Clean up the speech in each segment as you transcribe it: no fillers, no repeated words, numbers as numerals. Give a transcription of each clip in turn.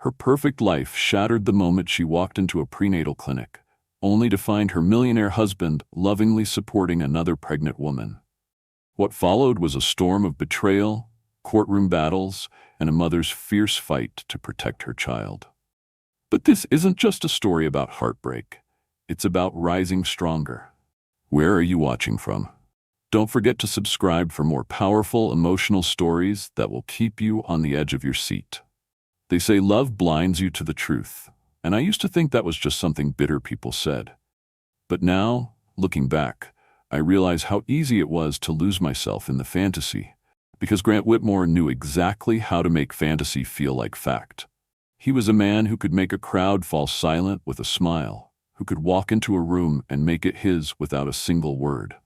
Her perfect life shattered the moment she walked into a prenatal clinic, only to find her millionaire husband lovingly supporting another pregnant woman. What followed was a storm of betrayal, courtroom battles, and a mother's fierce fight to protect her child. But this isn't just a story about heartbreak. It's about rising stronger. Where are you watching from? Don't forget to subscribe for more powerful, emotional stories that will keep you on the edge of your seat. They say love blinds you to the truth, and I used to think that was just something bitter people said. But now, looking back, I realize how easy it was to lose myself in the fantasy, because Grant Whitmore knew exactly how to make fantasy feel like fact. He was a man who could make a crowd fall silent with a smile, who could walk into a room and make it his without a single word.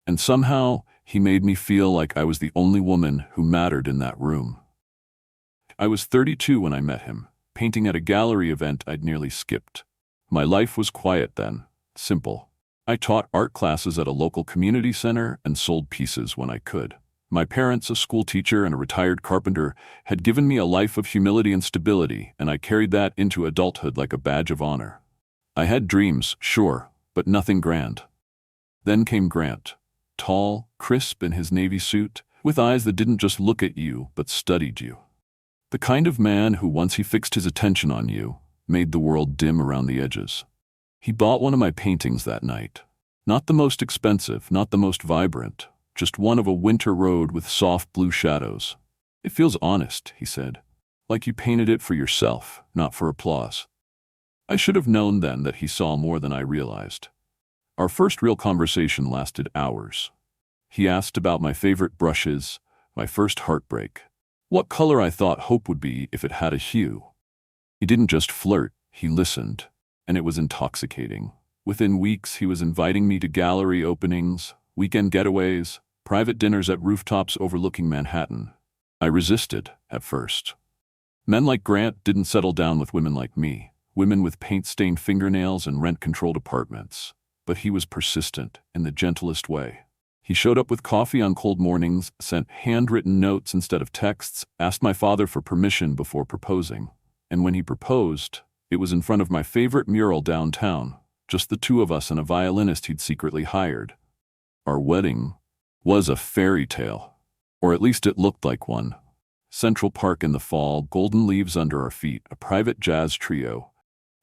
And somehow, he made me feel like I was the only woman who mattered in that room. I was 32 when I met him, painting at a gallery event I'd nearly skipped. My life was quiet then, simple. I taught art classes at a local community center and sold pieces when I could. My parents, a school teacher and a retired carpenter, had given me a life of humility and stability, and I carried that into adulthood like a badge of honor. I had dreams, sure, but nothing grand. Then came Grant, tall, crisp in his navy suit, with eyes that didn't just look at you, but studied you. The kind of man who, once he fixed his attention on you, made the world dim around the edges. He bought one of my paintings that night. Not the most expensive, not the most vibrant, just one of a winter road with soft blue shadows. "It feels honest," he said, "like you painted it for yourself, not for applause." I should have known then that he saw more than I realized. Our first real conversation lasted hours. He asked about my favorite brushes, my first heartbreak, what color I thought hope would be if it had a hue. He didn't just flirt, he listened, and it was intoxicating. Within weeks, he was inviting me to gallery openings, weekend getaways, private dinners at rooftops overlooking Manhattan. I resisted, at first. Men like Grant didn't settle down with women like me, women with paint-stained fingernails and rent-controlled apartments. But he was persistent, in the gentlest way. He showed up with coffee on cold mornings, sent handwritten notes instead of texts, asked my father for permission before proposing. And when he proposed, it was in front of my favorite mural downtown, just the two of us and a violinist he'd secretly hired. Our wedding was a fairy tale, or at least it looked like one. Central Park in the fall, golden leaves under our feet, a private jazz trio,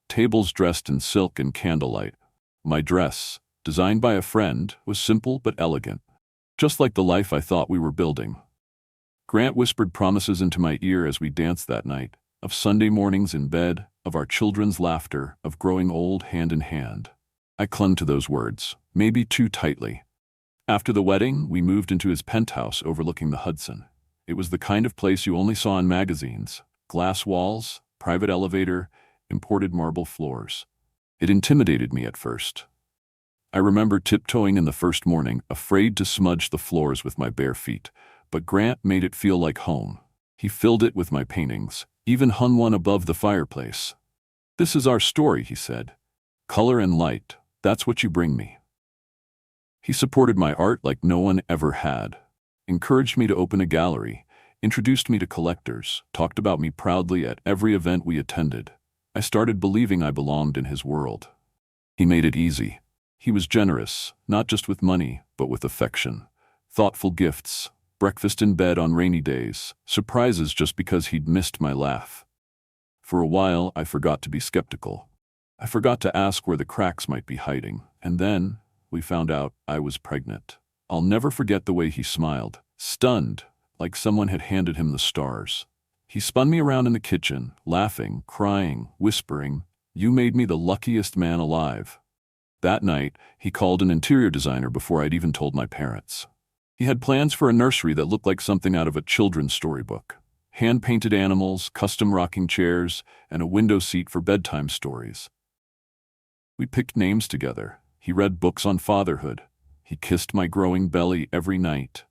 tables dressed in silk and candlelight. My dress, designed by a friend, was simple but elegant, just like the life I thought we were building. Grant whispered promises into my ear as we danced that night, of Sunday mornings in bed, of our children's laughter, of growing old hand in hand. I clung to those words, maybe too tightly. After the wedding, we moved into his penthouse overlooking the Hudson. It was the kind of place you only saw in magazines: glass walls, private elevator, imported marble floors. It intimidated me at first. I remember tiptoeing in the first morning, afraid to smudge the floors with my bare feet, but Grant made it feel like home. He filled it with my paintings, even hung one above the fireplace. "This is our story," he said. "Color and light, that's what you bring me." He supported my art like no one ever had, encouraged me to open a gallery, introduced me to collectors, talked about me proudly at every event we attended. I started believing I belonged in his world. He made it easy. He was generous, not just with money, but with affection. Thoughtful gifts, breakfast in bed on rainy days, surprises just because he'd missed my laugh. For a while, I forgot to be skeptical. I forgot to ask where the cracks might be hiding. And then, we found out I was pregnant. I'll never forget the way he smiled, stunned, like someone had handed him the stars. He spun me around in the kitchen, laughing, crying, whispering, "You made me the luckiest man alive." That night, he called an interior designer before I'd even told my parents. He had plans for a nursery that looked like something out of a children's storybook. Hand-painted animals, custom rocking chairs, and a window seat for bedtime stories. We picked names together. He read books on fatherhood. He kissed my growing belly every night.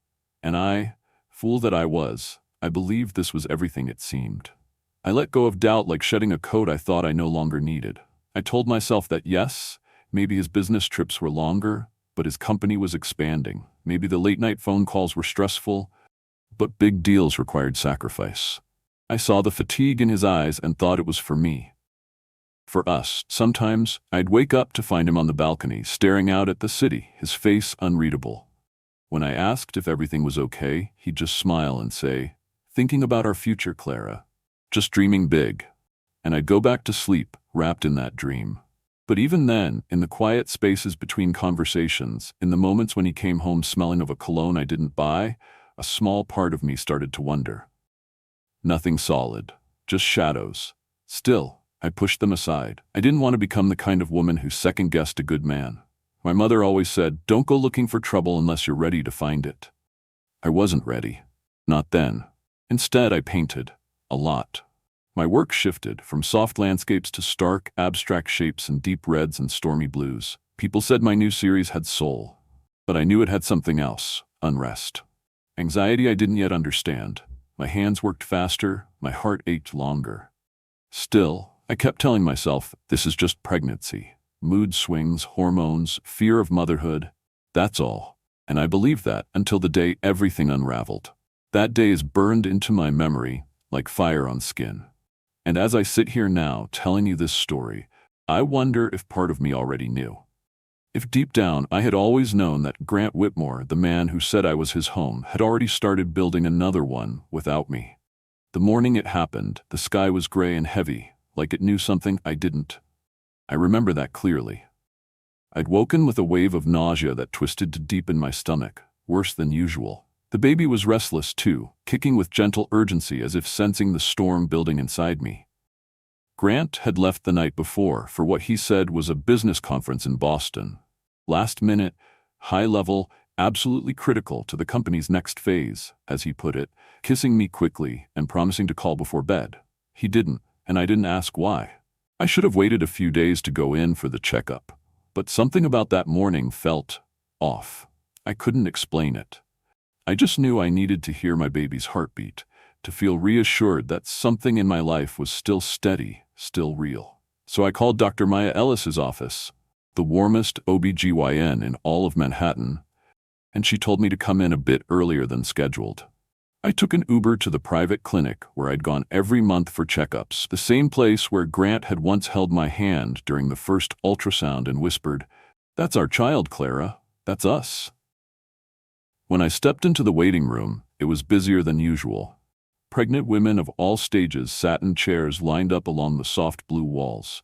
And I, fool that I was, I believed this was everything it seemed. I let go of doubt like shedding a coat I thought I no longer needed. I told myself that yes, maybe his business trips were longer, but his company was expanding. Maybe the late-night phone calls were stressful, but big deals required sacrifice. I saw the fatigue in his eyes and thought it was for me. For us, sometimes I'd wake up to find him on the balcony, staring out at the city, his face unreadable. When I asked if everything was okay, he'd just smile and say, "Thinking about our future, Clara. Just dreaming big." And I'd go back to sleep, wrapped in that dream. But even then, in the quiet spaces between conversations, in the moments when he came home smelling of a cologne I didn't buy, a small part of me started to wonder. Nothing solid, just shadows. Still, I pushed them aside. I didn't want to become the kind of woman who second-guessed a good man. My mother always said, "Don't go looking for trouble unless you're ready to find it." I wasn't ready. Not then. Instead, I painted. A lot. My work shifted from soft landscapes to stark, abstract shapes in deep reds and stormy blues. People said my new series had soul. But I knew it had something else: unrest. Anxiety I didn't yet understand. My hands worked faster, my heart ached longer. Still, I kept telling myself, this is just pregnancy. Mood swings, hormones, fear of motherhood. That's all. And I believed that until the day everything unraveled. That day is burned into my memory like fire on skin. And as I sit here now telling you this story, I wonder if part of me already knew. If deep down I had always known that Grant Whitmore, the man who said I was his home, had already started building another one without me. The morning it happened, the sky was gray and heavy, like it knew something I didn't. I remember that clearly. I'd woken with a wave of nausea that twisted to deep in my stomach, worse than usual. The baby was restless too, kicking with gentle urgency as if sensing the storm building inside me. Grant had left the night before for what he said was a business conference in Boston. Last minute, high level, absolutely critical to the company's next phase, as he put it, kissing me quickly and promising to call before bed. He didn't, and I didn't ask why. I should have waited a few days to go in for the checkup, but something about that morning felt off. I couldn't explain it. I just knew I needed to hear my baby's heartbeat, to feel reassured that something in my life was still steady, still real. So I called Dr. Maya Ellis's office, the warmest OBGYN in all of Manhattan, and she told me to come in a bit earlier than scheduled. I took an Uber to the private clinic where I'd gone every month for checkups, the same place where Grant had once held my hand during the first ultrasound and whispered, "That's our child, Clara. That's us." When I stepped into the waiting room, it was busier than usual. Pregnant women of all stages sat in chairs lined up along the soft blue walls.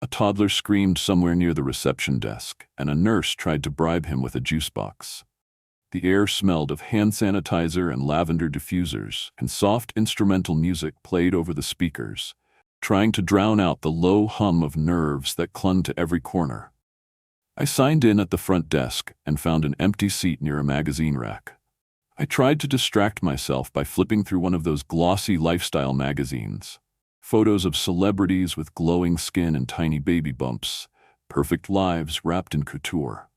A toddler screamed somewhere near the reception desk, and a nurse tried to bribe him with a juice box. The air smelled of hand sanitizer and lavender diffusers, and soft instrumental music played over the speakers, trying to drown out the low hum of nerves that clung to every corner. I signed in at the front desk and found an empty seat near a magazine rack. I tried to distract myself by flipping through one of those glossy lifestyle magazines. Photos of celebrities with glowing skin and tiny baby bumps, perfect lives wrapped in couture.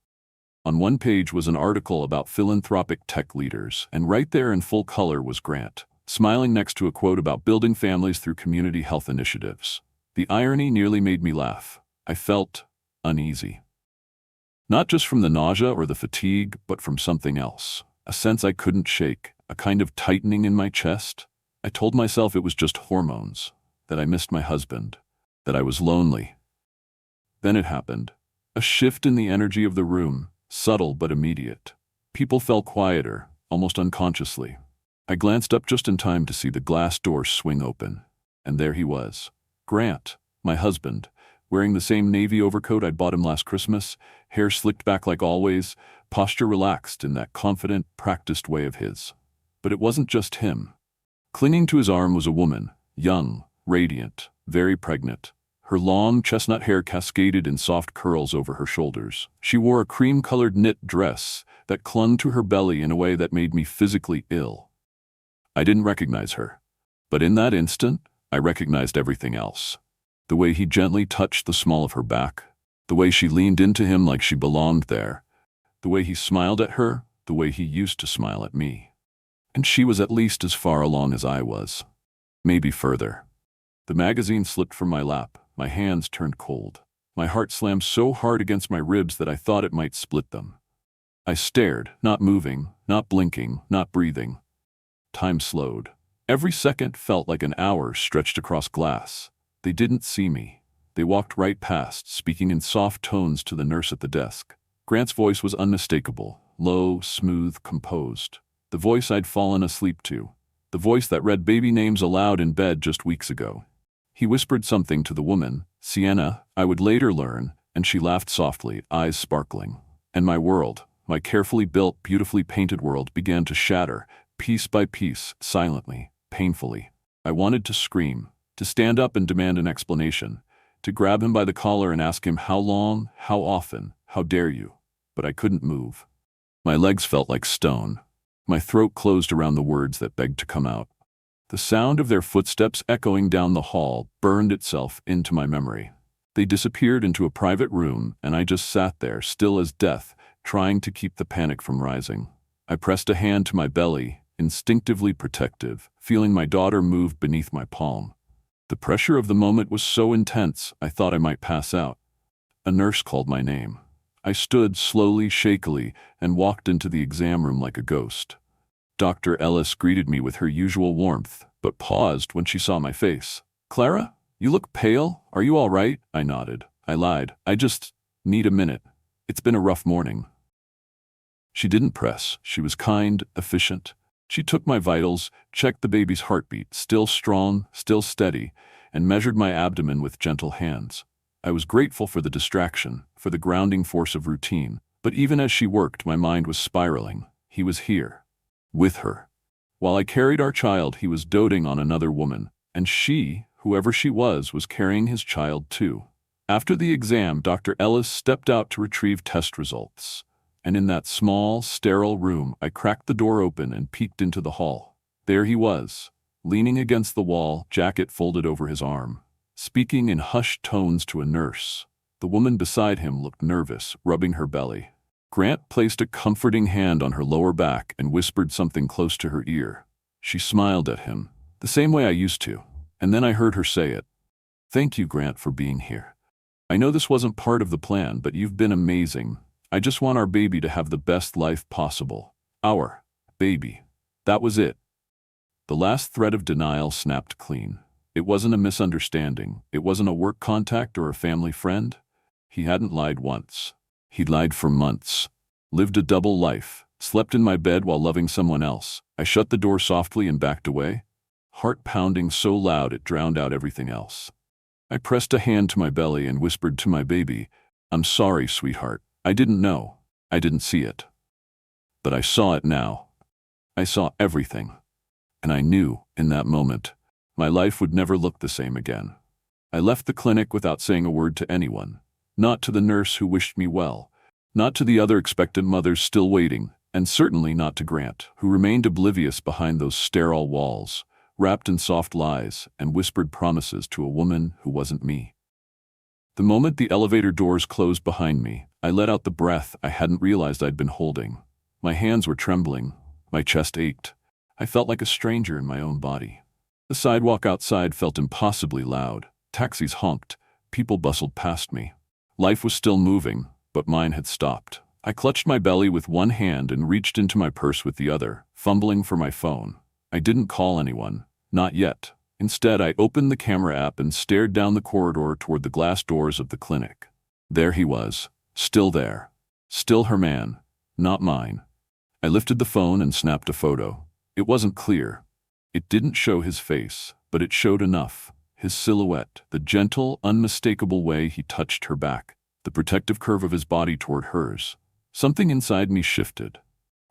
On one page was an article about philanthropic tech leaders, and right there in full color was Grant, smiling next to a quote about building families through community health initiatives. The irony nearly made me laugh. I felt uneasy. Not just from the nausea or the fatigue, but from something else. A sense I couldn't shake, a kind of tightening in my chest. I told myself it was just hormones, that I missed my husband, that I was lonely. Then it happened. A shift in the energy of the room, subtle but immediate. People fell quieter, almost unconsciously. I glanced up just in time to see the glass door swing open, and there he was. Grant, my husband, wearing the same navy overcoat I'd bought him last Christmas, hair slicked back like always, posture relaxed in that confident, practiced way of his. But it wasn't just him. Clinging to his arm was a woman, young, radiant, very pregnant. Her long chestnut hair cascaded in soft curls over her shoulders. She wore a cream-colored knit dress that clung to her belly in a way that made me physically ill. I didn't recognize her, but in that instant, I recognized everything else. The way he gently touched the small of her back, the way she leaned into him like she belonged there, the way he smiled at her, the way he used to smile at me. And she was at least as far along as I was. Maybe further. The magazine slipped from my lap. My hands turned cold. My heart slammed so hard against my ribs that I thought it might split them. I stared, not moving, not blinking, not breathing. Time slowed. Every second felt like an hour stretched across glass. They didn't see me. They walked right past, speaking in soft tones to the nurse at the desk. Grant's voice was unmistakable, low, smooth, composed. The voice I'd fallen asleep to. The voice that read baby names aloud in bed just weeks ago. He whispered something to the woman, Sienna, I would later learn, and she laughed softly, eyes sparkling. And my world, my carefully built, beautifully painted world, began to shatter, piece by piece, silently, painfully. I wanted to scream, to stand up and demand an explanation, to grab him by the collar and ask him how long, how often, how dare you. But I couldn't move. My legs felt like stone. My throat closed around the words that begged to come out. The sound of their footsteps echoing down the hall burned itself into my memory. They disappeared into a private room, and I just sat there, still as death, trying to keep the panic from rising. I pressed a hand to my belly, instinctively protective, feeling my daughter move beneath my palm. The pressure of the moment was so intense, I thought I might pass out. A nurse called my name. I stood slowly, shakily, and walked into the exam room like a ghost. Dr. Ellis greeted me with her usual warmth, but paused when she saw my face. Clara, you look pale. Are you all right? I nodded. I lied. I just need a minute. It's been a rough morning. She didn't press. She was kind, efficient. She took my vitals, checked the baby's heartbeat, still strong, still steady, and measured my abdomen with gentle hands. I was grateful for the distraction, for the grounding force of routine, but even as she worked, my mind was spiraling. He was here. With her. While I carried our child, he was doting on another woman, and she, whoever she was carrying his child too. After the exam, Dr. Ellis stepped out to retrieve test results, and in that small, sterile room, I cracked the door open and peeked into the hall. There he was, leaning against the wall, jacket folded over his arm, speaking in hushed tones to a nurse. The woman beside him looked nervous, rubbing her belly. Grant placed a comforting hand on her lower back and whispered something close to her ear. She smiled at him, the same way I used to, and then I heard her say it. Thank you, Grant, for being here. I know this wasn't part of the plan, but you've been amazing. I just want our baby to have the best life possible. Our baby. That was it. The last thread of denial snapped clean. It wasn't a misunderstanding. It wasn't a work contact or a family friend. He hadn't lied once. He'd lied for months, lived a double life, slept in my bed while loving someone else. I shut the door softly and backed away, heart pounding so loud it drowned out everything else. I pressed a hand to my belly and whispered to my baby, I'm sorry, sweetheart. I didn't know. I didn't see it. But I saw it now. I saw everything. And I knew, in that moment, my life would never look the same again. I left the clinic without saying a word to anyone. Not to the nurse who wished me well, not to the other expectant mothers still waiting, and certainly not to Grant, who remained oblivious behind those sterile walls, wrapped in soft lies and whispered promises to a woman who wasn't me. The moment the elevator doors closed behind me, I let out the breath I hadn't realized I'd been holding. My hands were trembling, my chest ached. I felt like a stranger in my own body. The sidewalk outside felt impossibly loud. Taxis honked, people bustled past me. Life was still moving, but mine had stopped. I clutched my belly with one hand and reached into my purse with the other, fumbling for my phone. I didn't call anyone, not yet. Instead, I opened the camera app and stared down the corridor toward the glass doors of the clinic. There he was, still there. Still her man, not mine. I lifted the phone and snapped a photo. It wasn't clear. It didn't show his face, but it showed enough. His silhouette, the gentle, unmistakable way he touched her back, the protective curve of his body toward hers. Something inside me shifted.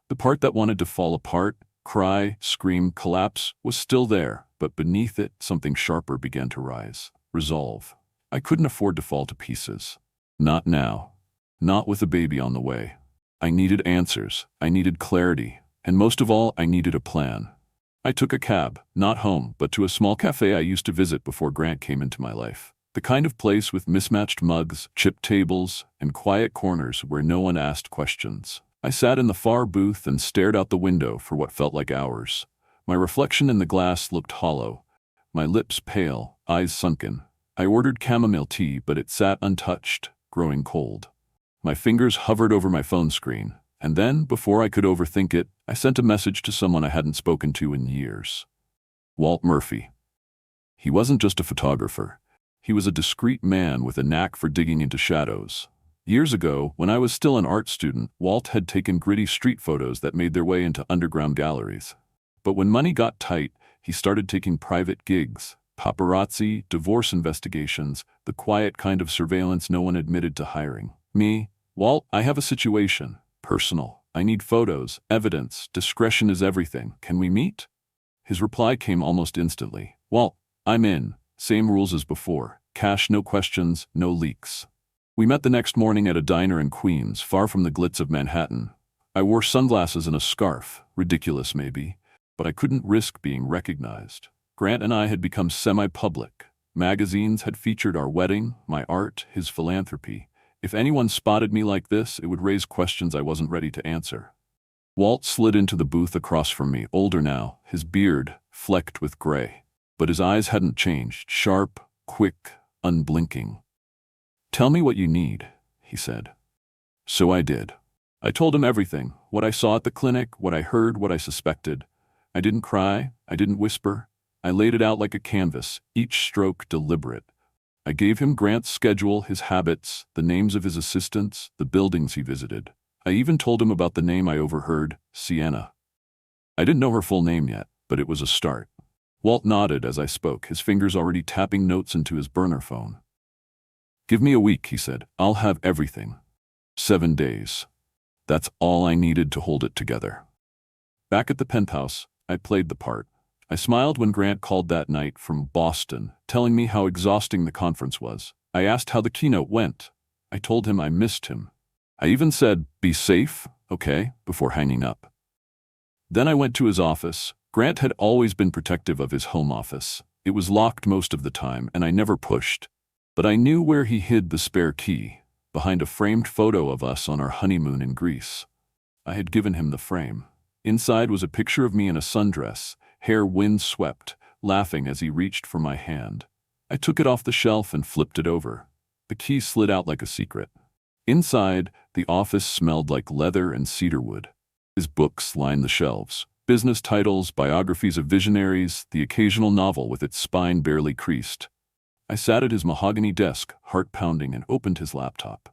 The part that wanted to fall apart, cry, scream, collapse, was still there, but beneath it, something sharper began to rise. Resolve. I couldn't afford to fall to pieces. Not now. Not with a baby on the way. I needed answers. I needed clarity. And most of all, I needed a plan. I took a cab, not home, but to a small cafe I used to visit before Grant came into my life. The kind of place with mismatched mugs, chipped tables, and quiet corners where no one asked questions. I sat in the far booth and stared out the window for what felt like hours. My reflection in the glass looked hollow, my lips pale, eyes sunken. I ordered chamomile tea, but it sat untouched, growing cold. My fingers hovered over my phone screen. And then, before I could overthink it, I sent a message to someone I hadn't spoken to in years. Walt Murphy. He wasn't just a photographer. He was a discreet man with a knack for digging into shadows. Years ago, when I was still an art student, Walt had taken gritty street photos that made their way into underground galleries. But when money got tight, he started taking private gigs, paparazzi, divorce investigations, the quiet kind of surveillance no one admitted to hiring. Me, Walt, I have a situation. Personal. I need photos, evidence, discretion is everything. Can we meet? His reply came almost instantly. Walt, I'm in. Same rules as before. Cash, no questions, no leaks. We met the next morning at a diner in Queens, far from the glitz of Manhattan. I wore sunglasses and a scarf, ridiculous maybe, but I couldn't risk being recognized. Grant and I had become semi-public. Magazines had featured our wedding, my art, his philanthropy. If anyone spotted me like this, it would raise questions I wasn't ready to answer. Walt slid into the booth across from me, older now, his beard flecked with gray. But his eyes hadn't changed, sharp, quick, unblinking. Tell me what you need, he said. So I did. I told him everything, what I saw at the clinic, what I heard, what I suspected. I didn't cry, I didn't whisper. I laid it out like a canvas, each stroke deliberate. I gave him Grant's schedule, his habits, the names of his assistants, the buildings he visited. I even told him about the name I overheard, Sienna. I didn't know her full name yet, but it was a start. Walt nodded as I spoke, his fingers already tapping notes into his burner phone. Give me a week, he said. I'll have everything. 7 days. That's all I needed to hold it together. Back at the penthouse, I played the part. I smiled when Grant called that night from Boston, telling me how exhausting the conference was. I asked how the keynote went. I told him I missed him. I even said, be safe, okay, before hanging up. Then I went to his office. Grant had always been protective of his home office. It was locked most of the time, and I never pushed. But I knew where he hid the spare key, behind a framed photo of us on our honeymoon in Greece. I had given him the frame. Inside was a picture of me in a sundress, hair wind-swept, laughing as he reached for my hand. I took it off the shelf and flipped it over. The key slid out like a secret. Inside, the office smelled like leather and cedarwood. His books lined the shelves. Business titles, biographies of visionaries, the occasional novel with its spine barely creased. I sat at his mahogany desk, heart pounding, and opened his laptop.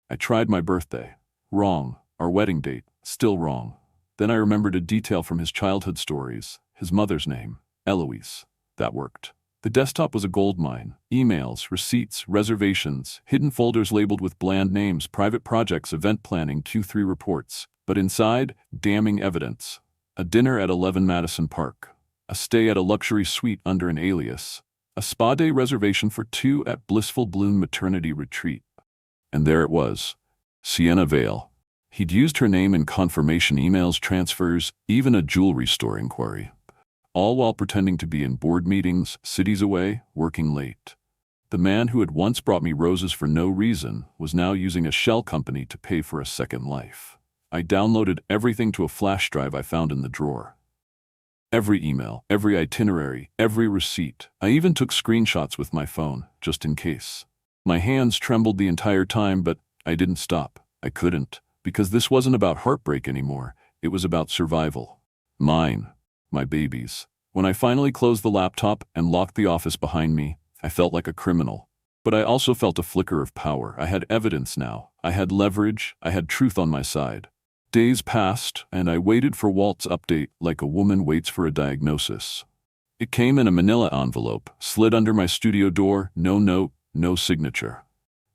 I tried my birthday. Wrong. Our wedding date. Still wrong. Then I remembered a detail from his childhood stories. His mother's name. Eloise. That worked. The desktop was a goldmine. Emails, receipts, reservations, hidden folders labeled with bland names, private projects, event planning, Q3 reports. But inside, damning evidence. A dinner at 11 Madison Park. A stay at a luxury suite under an alias. A spa day reservation for 2 at Blissful Bloom Maternity Retreat. And there it was. Sienna Vale. He'd used her name in confirmation emails, transfers, even a jewelry store inquiry. All while pretending to be in board meetings, cities away, working late. The man who had once brought me roses for no reason was now using a shell company to pay for a second life. I downloaded everything to a flash drive I found in the drawer. Every email, every itinerary, every receipt. I even took screenshots with my phone, just in case. My hands trembled the entire time, but I didn't stop. I couldn't, because this wasn't about heartbreak anymore. It was about survival. Mine. My babies. When I finally closed the laptop and locked the office behind me, I felt like a criminal. But I also felt a flicker of power. I had evidence now. I had leverage. I had truth on my side. Days passed, and I waited for Walt's update like a woman waits for a diagnosis. It came in a manila envelope, slid under my studio door, no note, no signature.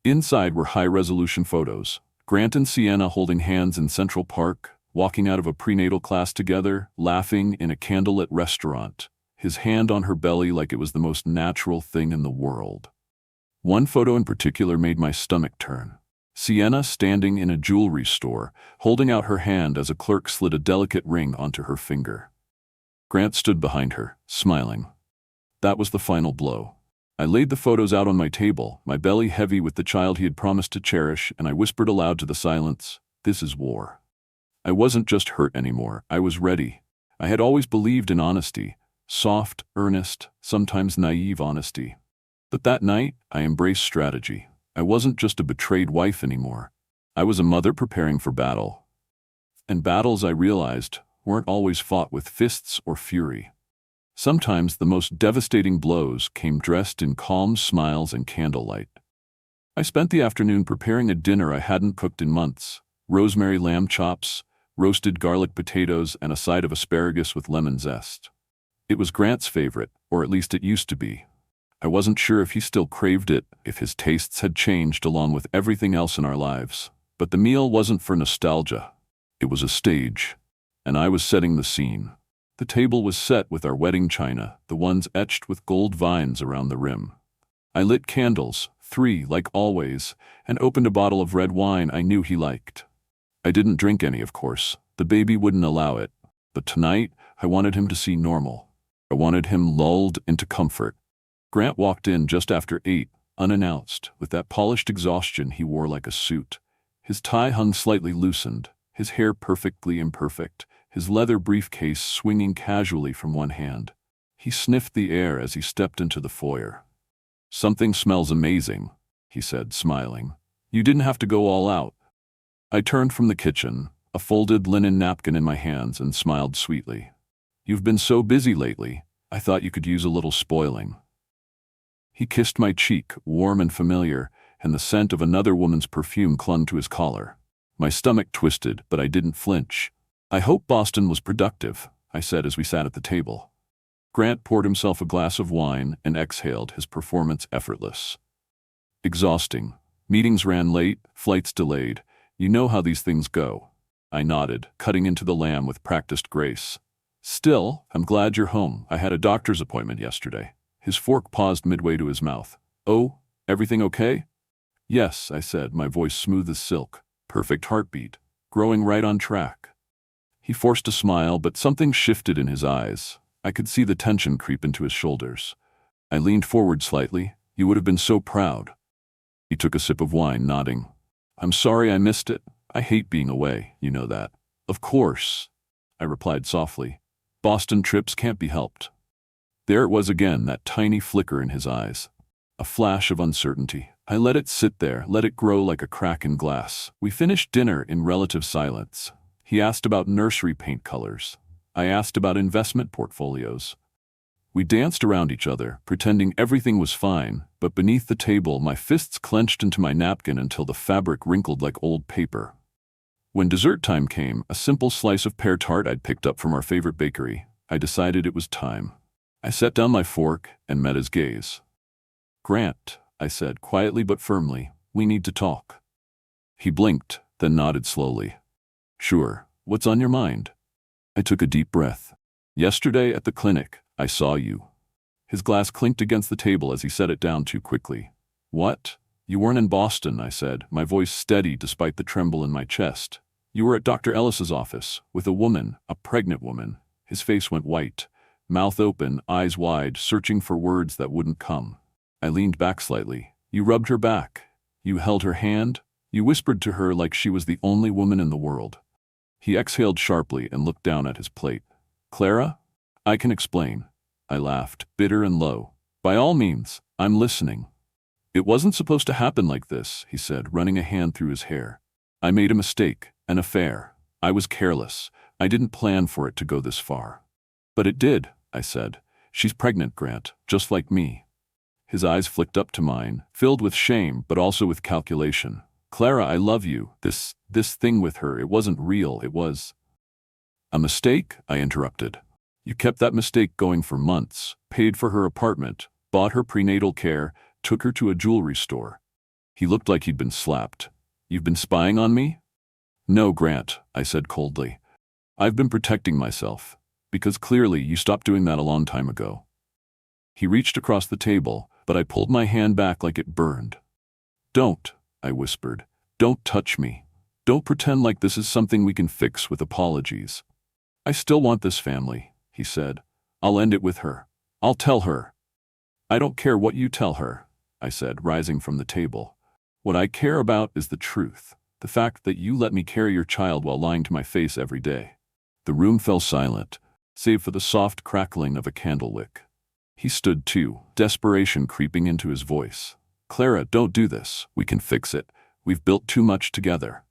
Inside were high-resolution photos. Grant and Sienna holding hands in Central Park, walking out of a prenatal class together, laughing in a candlelit restaurant, his hand on her belly like it was the most natural thing in the world. One photo in particular made my stomach turn. Sienna standing in a jewelry store, holding out her hand as a clerk slid a delicate ring onto her finger. Grant stood behind her, smiling. That was the final blow. I laid the photos out on my table, my belly heavy with the child he had promised to cherish, and I whispered aloud to the silence, "This is war." I wasn't just hurt anymore, I was ready. I had always believed in honesty, soft, earnest, sometimes naive honesty. But that night, I embraced strategy. I wasn't just a betrayed wife anymore. I was a mother preparing for battle. And battles, I realized, weren't always fought with fists or fury. Sometimes the most devastating blows came dressed in calm smiles and candlelight. I spent the afternoon preparing a dinner I hadn't cooked in months: rosemary lamb chops, roasted garlic potatoes, and a side of asparagus with lemon zest. It was Grant's favorite, or at least it used to be. I wasn't sure if he still craved it, if his tastes had changed along with everything else in our lives. But the meal wasn't for nostalgia. It was a stage, and I was setting the scene. The table was set with our wedding china, the ones etched with gold vines around the rim. I lit candles, 3 like always, and opened a bottle of red wine I knew he liked. I didn't drink any, of course. The baby wouldn't allow it. But tonight, I wanted him to see normal. I wanted him lulled into comfort. Grant walked in just after 8, unannounced, with that polished exhaustion he wore like a suit. His tie hung slightly loosened, his hair perfectly imperfect, his leather briefcase swinging casually from one hand. He sniffed the air as he stepped into the foyer. "Something smells amazing," he said, smiling. "You didn't have to go all out." I turned from the kitchen, a folded linen napkin in my hands, and smiled sweetly. "You've been so busy lately, I thought you could use a little spoiling." He kissed my cheek, warm and familiar, and the scent of another woman's perfume clung to his collar. My stomach twisted, but I didn't flinch. "I hope Boston was productive," I said as we sat at the table. Grant poured himself a glass of wine and exhaled, his performance effortless. "Exhausting. Meetings ran late, flights delayed. You know how these things go." I nodded, cutting into the lamb with practiced grace. "Still, I'm glad you're home. I had a doctor's appointment yesterday." His fork paused midway to his mouth. "Oh, everything okay?" "Yes," I said, my voice smooth as silk. "Perfect heartbeat. Growing right on track." He forced a smile, but something shifted in his eyes. I could see the tension creep into his shoulders. I leaned forward slightly. "You would have been so proud." He took a sip of wine, nodding. "I'm sorry I missed it. I hate being away, you know that." "Of course," I replied softly. "Boston trips can't be helped." There it was again, that tiny flicker in his eyes. A flash of uncertainty. I let it sit there, let it grow like a crack in glass. We finished dinner in relative silence. He asked about nursery paint colors. I asked about investment portfolios. We danced around each other, pretending everything was fine, but beneath the table my fists clenched into my napkin until the fabric wrinkled like old paper. When dessert time came, a simple slice of pear tart I'd picked up from our favorite bakery, I decided it was time. I set down my fork and met his gaze. "Grant," I said quietly but firmly, "we need to talk." He blinked, then nodded slowly. "Sure, what's on your mind?" I took a deep breath. "Yesterday at the clinic, I saw you." His glass clinked against the table as he set it down too quickly. "What? You weren't in Boston," I said, my voice steady despite the tremble in my chest. "You were at Dr. Ellis's office, with a woman, a pregnant woman." His face went white, mouth open, eyes wide, searching for words that wouldn't come. I leaned back slightly. "You rubbed her back. You held her hand. You whispered to her like she was the only woman in the world." He exhaled sharply and looked down at his plate. "Clara? I can explain." I laughed, bitter and low. "By all means, I'm listening." "It wasn't supposed to happen like this," he said, running a hand through his hair. "I made a mistake, an affair. I was careless. I didn't plan for it to go this far." "But it did," I said. "She's pregnant, Grant, just like me." His eyes flicked up to mine, filled with shame but also with calculation. "Clara, I love you. This thing with her, it wasn't real, it was—" "A mistake?" I interrupted. "You kept that mistake going for months, paid for her apartment, bought her prenatal care, took her to a jewelry store." He looked like he'd been slapped. "You've been spying on me?" "No, Grant," I said coldly. "I've been protecting myself. Because clearly you stopped doing that a long time ago." He reached across the table, but I pulled my hand back like it burned. "Don't," I whispered. "Don't touch me. Don't pretend like this is something we can fix with apologies." "I still want this family," he said. "I'll end it with her. I'll tell her." "I don't care what you tell her," I said, rising from the table. "What I care about is the truth. The fact that you let me carry your child while lying to my face every day." The room fell silent, save for the soft crackling of a candle wick. He stood too, desperation creeping into his voice. "Clara, don't do this. We can fix it. We've built too much together."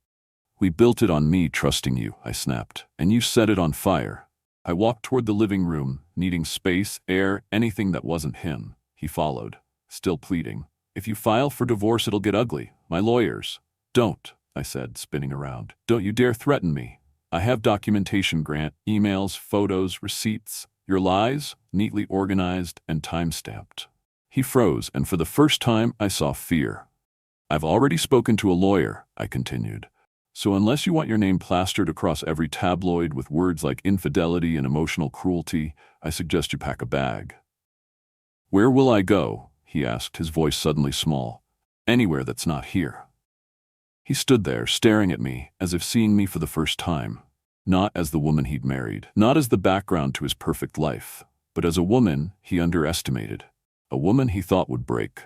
"We built it on me trusting you," I snapped, "and you set it on fire." I walked toward the living room, needing space, air, anything that wasn't him. He followed, still pleading. If you file for divorce, it'll get ugly. My lawyers. Don't, I said, spinning around. Don't you dare threaten me. I have documentation, Grant, emails, photos, receipts. Your lies, neatly organized and time-stamped. He froze, and for the first time, I saw fear. I've already spoken to a lawyer, I continued. So unless you want your name plastered across every tabloid with words like infidelity and emotional cruelty, I suggest you pack a bag. Where will I go? He asked, his voice suddenly small. Anywhere that's not here. He stood there, staring at me, as if seeing me for the first time. Not as the woman he'd married, not as the background to his perfect life, but as a woman he underestimated. A woman he thought would break.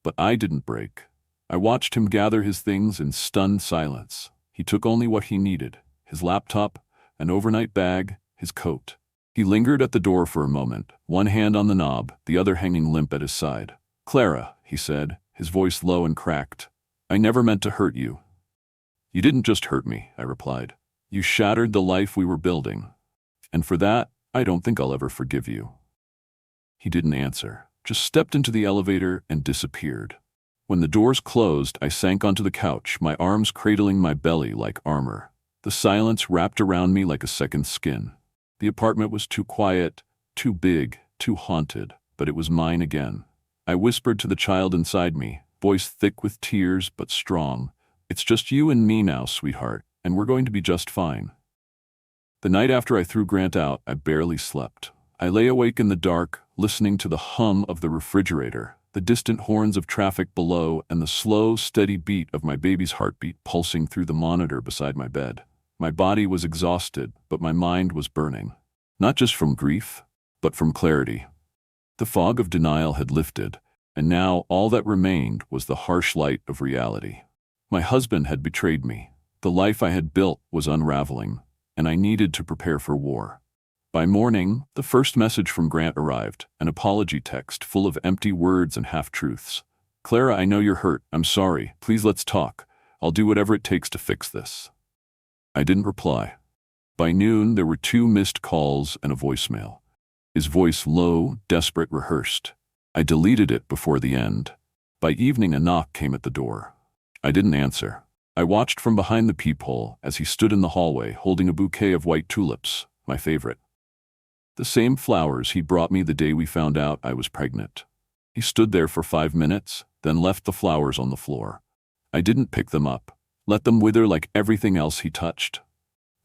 But I didn't break. I watched him gather his things in stunned silence. He took only what he needed, his laptop, an overnight bag, his coat. He lingered at the door for a moment, one hand on the knob, the other hanging limp at his side. Clara, he said, his voice low and cracked, I never meant to hurt you. You didn't just hurt me, I replied. You shattered the life we were building. And for that, I don't think I'll ever forgive you. He didn't answer, just stepped into the elevator and disappeared. When the doors closed, I sank onto the couch, my arms cradling my belly like armor. The silence wrapped around me like a second skin. The apartment was too quiet, too big, too haunted, but it was mine again. I whispered to the child inside me, voice thick with tears but strong. It's just you and me now, sweetheart, and we're going to be just fine. The night after I threw Grant out, I barely slept. I lay awake in the dark, listening to the hum of the refrigerator, the distant horns of traffic below, and the slow, steady beat of my baby's heartbeat pulsing through the monitor beside my bed. My body was exhausted, but my mind was burning. Not just from grief, but from clarity. The fog of denial had lifted, and now all that remained was the harsh light of reality. My husband had betrayed me. The life I had built was unraveling, and I needed to prepare for war. By morning, the first message from Grant arrived, an apology text full of empty words and half-truths. Clara, I know you're hurt. I'm sorry. Please let's talk. I'll do whatever it takes to fix this. I didn't reply. By noon, there were 2 missed calls and a voicemail. His voice low, desperate, rehearsed. I deleted it before the end. By evening, a knock came at the door. I didn't answer. I watched from behind the peephole as he stood in the hallway holding a bouquet of white tulips, my favorite. The same flowers he brought me the day we found out I was pregnant. He stood there for 5 minutes, then left the flowers on the floor. I didn't pick them up, let them wither like everything else he touched.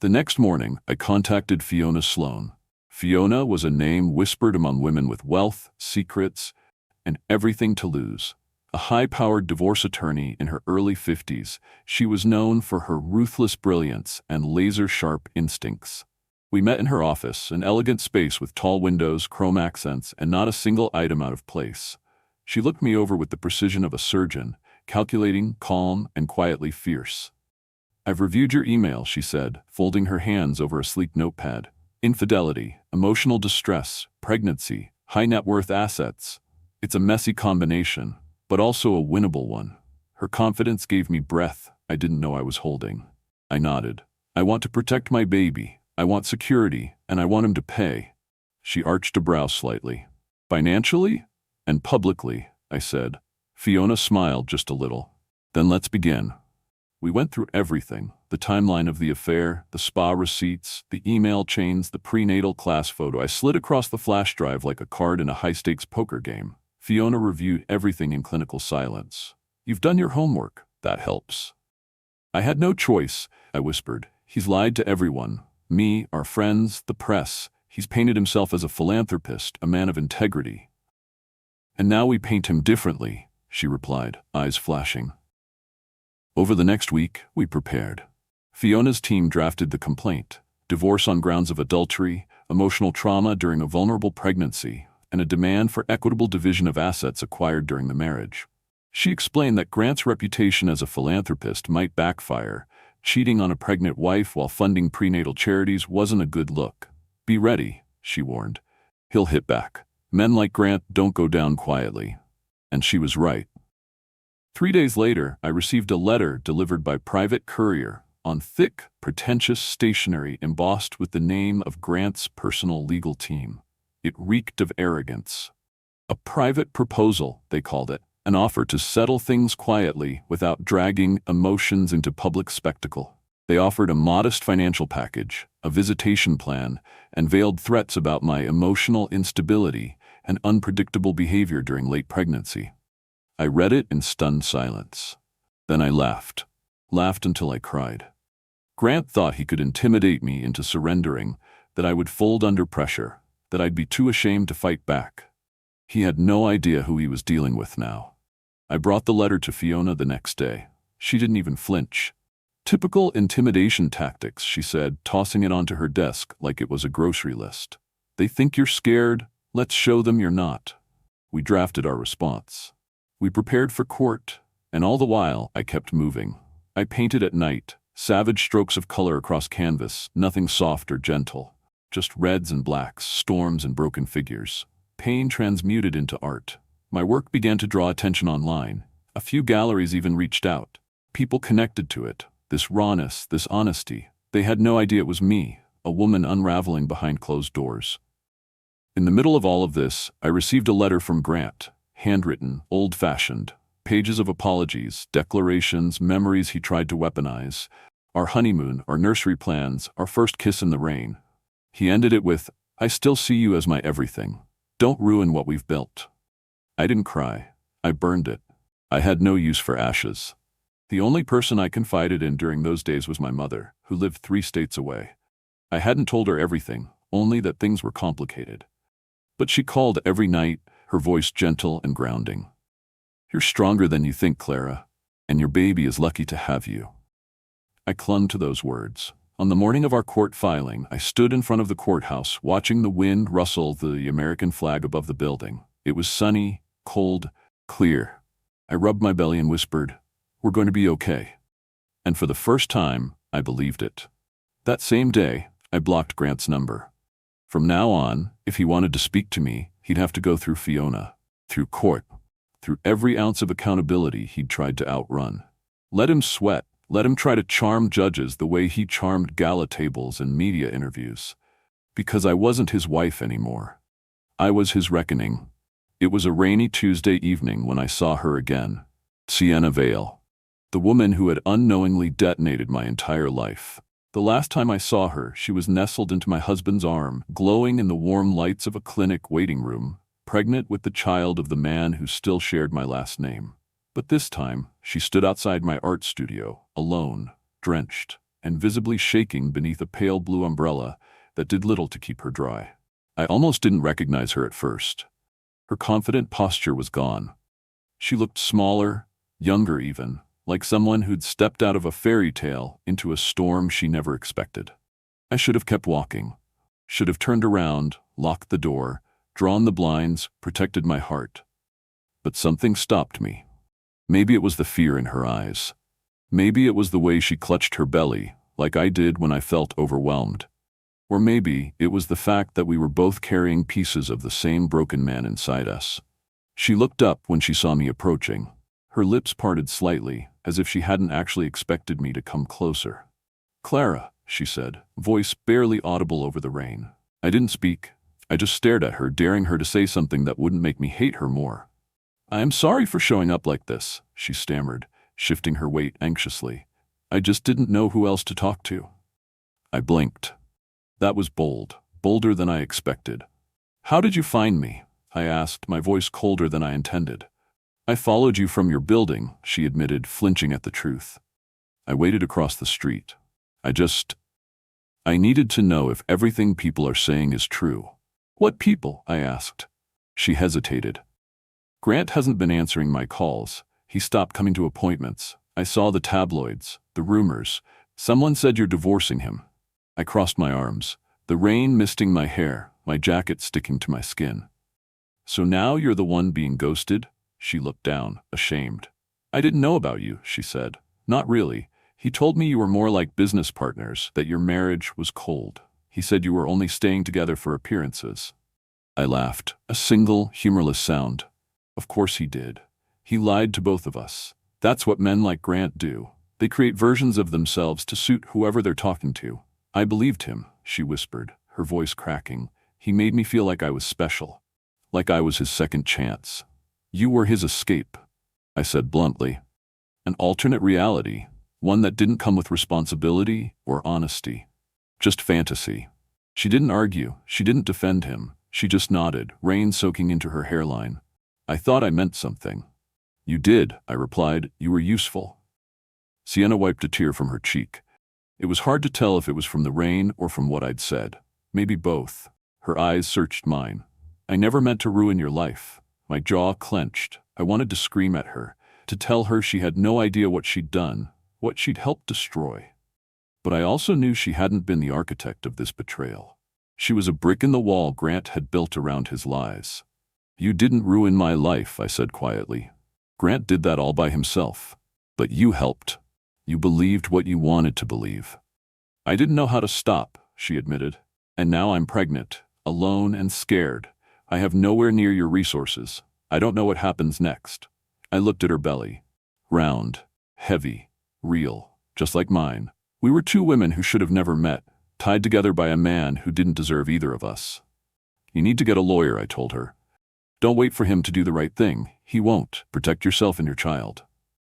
The next morning, I contacted Fiona Sloan. Fiona was a name whispered among women with wealth, secrets, and everything to lose. A high-powered divorce attorney in her early 50s, she was known for her ruthless brilliance and laser-sharp instincts. We met in her office, an elegant space with tall windows, chrome accents, and not a single item out of place. She looked me over with the precision of a surgeon, calculating, calm, and quietly fierce. I've reviewed your email, she said, folding her hands over a sleek notepad. Infidelity, emotional distress, pregnancy, high net worth assets. It's a messy combination, but also a winnable one. Her confidence gave me breath I didn't know I was holding. I nodded. I want to protect my baby. I want security, and I want him to pay. She arched a brow slightly. Financially? And publicly, I said. Fiona smiled just a little. Then let's begin. We went through everything, the timeline of the affair, the spa receipts, the email chains, the prenatal class photo. I slid across the flash drive like a card in a high-stakes poker game. Fiona reviewed everything in clinical silence. You've done your homework. That helps. I had no choice, I whispered. He's lied to everyone. Me, our friends, the press. He's painted himself as a philanthropist, a man of integrity. And now we paint him differently, she replied, eyes flashing. Over the next week, we prepared. Fiona's team drafted the complaint: divorce on grounds of adultery, emotional trauma during a vulnerable pregnancy, and a demand for equitable division of assets acquired during the marriage. She explained that Grant's reputation as a philanthropist might backfire. Cheating on a pregnant wife while funding prenatal charities wasn't a good look. Be ready, she warned. He'll hit back. Men like Grant don't go down quietly. And she was right. 3 days later, I received a letter delivered by private courier. on thick, pretentious stationery embossed with the name of Grant's personal legal team. It reeked of arrogance. A private proposal, they called it, an offer to settle things quietly without dragging emotions into public spectacle. They offered a modest financial package, a visitation plan, and veiled threats about my emotional instability and unpredictable behavior during late pregnancy. I read it in stunned silence. Then I laughed until I cried. Grant thought he could intimidate me into surrendering, that I would fold under pressure, that I'd be too ashamed to fight back. He had no idea who he was dealing with now. I brought the letter to Fiona the next day. She didn't even flinch. "Typical intimidation tactics," she said, tossing it onto her desk like it was a grocery list. "They think you're scared. Let's show them you're not." We drafted our response. We prepared for court, and all the while I kept moving. I painted at night, savage strokes of color across canvas, nothing soft or gentle. Just reds and blacks, storms and broken figures. Pain transmuted into art. My work began to draw attention online. A few galleries even reached out. People connected to it. This rawness, this honesty. They had no idea it was me, a woman unraveling behind closed doors. In the middle of all of this, I received a letter from Grant, handwritten, old-fashioned. Pages of apologies, declarations, memories he tried to weaponize. Our honeymoon, our nursery plans, our first kiss in the rain. He ended it with, "I still see you as my everything. Don't ruin what we've built." I didn't cry. I burned it. I had no use for ashes. The only person I confided in during those days was my mother, who lived 3 states away. I hadn't told her everything, only that things were complicated. But she called every night, her voice gentle and grounding. "You're stronger than you think, Clara, and your baby is lucky to have you." I clung to those words. On the morning of our court filing, I stood in front of the courthouse, watching the wind rustle the American flag above the building. It was sunny, cold, clear. I rubbed my belly and whispered, "We're going to be okay." And for the first time, I believed it. That same day, I blocked Grant's number. From now on, if he wanted to speak to me, he'd have to go through Fiona, through court, through every ounce of accountability he'd tried to outrun. Let him sweat. Let him try to charm judges the way he charmed gala tables and media interviews. Because I wasn't his wife anymore. I was his reckoning. It was a rainy Tuesday evening when I saw her again. Sienna Vale. The woman who had unknowingly detonated my entire life. The last time I saw her, she was nestled into my husband's arm, glowing in the warm lights of a clinic waiting room, pregnant with the child of the man who still shared my last name. But this time, she stood outside my art studio, alone, drenched, and visibly shaking beneath a pale blue umbrella that did little to keep her dry. I almost didn't recognize her at first. Her confident posture was gone. She looked smaller, younger even, like someone who'd stepped out of a fairy tale into a storm she never expected. I should have kept walking. Should have turned around, locked the door, drawn the blinds, protected my heart. But something stopped me. Maybe it was the fear in her eyes. Maybe it was the way she clutched her belly, like I did when I felt overwhelmed. Or maybe it was the fact that we were both carrying pieces of the same broken man inside us. She looked up when she saw me approaching. Her lips parted slightly, as if she hadn't actually expected me to come closer. "Clara," she said, voice barely audible over the rain. I didn't speak. I just stared at her, daring her to say something that wouldn't make me hate her more. "I am sorry for showing up like this," she stammered, shifting her weight anxiously. "I just didn't know who else to talk to." I blinked. That was bold, bolder than I expected. "How did you find me?" I asked, my voice colder than I intended. "I followed you from your building," she admitted, flinching at the truth. I waited across the street. I needed to know if everything people are saying is true. "What people?" I asked. She hesitated. "Grant hasn't been answering my calls. He stopped coming to appointments. I saw the tabloids, the rumors. Someone said you're divorcing him." I crossed my arms, the rain misting my hair, my jacket sticking to my skin. "So now you're the one being ghosted?" She looked down, ashamed. "I didn't know about you," she said. "Not really. He told me you were more like business partners, that your marriage was cold. He said you were only staying together for appearances." I laughed, a single, humorless sound. Of course he did. He lied to both of us. That's what men like Grant do. They create versions of themselves to suit whoever they're talking to. I believed him, she whispered, her voice cracking. He made me feel like I was special, like I was his second chance. You were his escape, I said bluntly. An alternate reality, one that didn't come with responsibility or honesty. Just fantasy. She didn't argue, she didn't defend him. She just nodded, rain soaking into her hairline. I thought I meant something. You did, I replied. You were useful. Sienna wiped a tear from her cheek. It was hard to tell if it was from the rain or from what I'd said. Maybe both. Her eyes searched mine. I never meant to ruin your life. My jaw clenched. I wanted to scream at her, to tell her she had no idea what she'd done, what she'd helped destroy. But I also knew she hadn't been the architect of this betrayal. She was a brick in the wall Grant had built around his lies. You didn't ruin my life, I said quietly. Grant did that all by himself. But you helped. You believed what you wanted to believe. I didn't know how to stop, she admitted. And now I'm pregnant, alone and scared. I have nowhere near your resources. I don't know what happens next. I looked at her belly. Round, heavy, real, just like mine. We were two women who should have never met, tied together by a man who didn't deserve either of us. You need to get a lawyer, I told her. Don't wait for him to do the right thing. He won't. Protect yourself and your child.